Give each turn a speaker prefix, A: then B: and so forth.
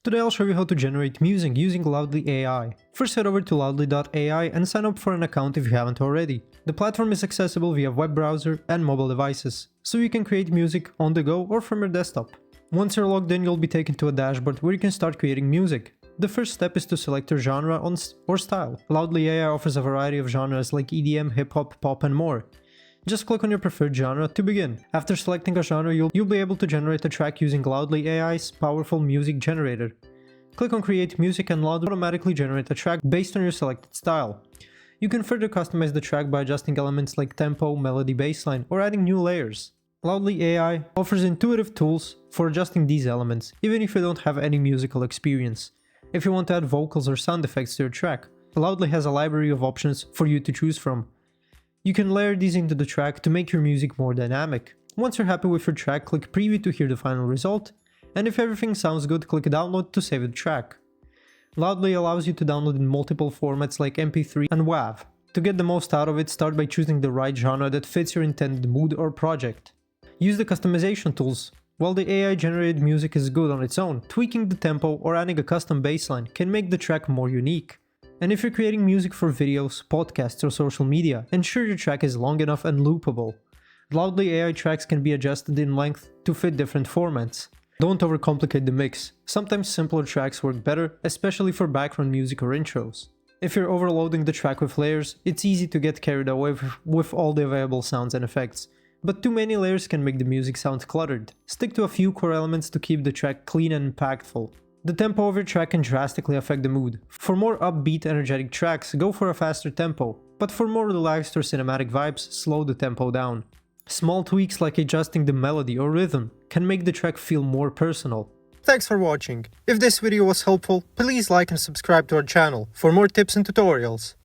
A: Today I'll show you how to generate music using Loudly AI. First head over to loudly.ai and sign up for an account if you haven't already. The platform is accessible via web browser and mobile devices, so you can create music on the go or from your desktop. Once you're logged in, you'll be taken to a dashboard where you can start creating music. The first step is to select your genre or style. Loudly AI offers a variety of genres like EDM, hip-hop, pop and more. Just click on your preferred genre to begin. After selecting a genre, you'll be able to generate a track using Loudly AI's powerful music generator. Click on Create Music and Loudly automatically generate a track based on your selected style. You can further customize the track by adjusting elements like tempo, melody, bassline, or adding new layers. Loudly AI offers intuitive tools for adjusting these elements, even if you don't have any musical experience. If you want to add vocals or sound effects to your track, Loudly has a library of options for you to choose from. You can layer these into the track to make your music more dynamic. Once you're happy with your track, click Preview to hear the final result, and if everything sounds good, click Download to save the track. Loudly allows you to download in multiple formats like MP3 and WAV. To get the most out of it, start by choosing the right genre that fits your intended mood or project. Use the customization tools. While the AI-generated music is good on its own, tweaking the tempo or adding a custom bassline can make the track more unique. And if you're creating music for videos, podcasts, or social media, ensure your track is long enough and loopable. Loudly AI tracks can be adjusted in length to fit different formats. Don't overcomplicate the mix. Sometimes simpler tracks work better, especially for background music or intros. If you're overloading the track with layers, it's easy to get carried away with all the available sounds and effects. But too many layers can make the music sound cluttered. Stick to a few core elements to keep the track clean and impactful. The tempo of your track can drastically affect the mood. For more upbeat, energetic tracks, go for a faster tempo, but for more relaxed or cinematic vibes, slow the tempo down. Small tweaks like adjusting the melody or rhythm can make the track feel more personal. Thanks for watching. If this video was helpful, please like and subscribe to our channel for more tips and tutorials.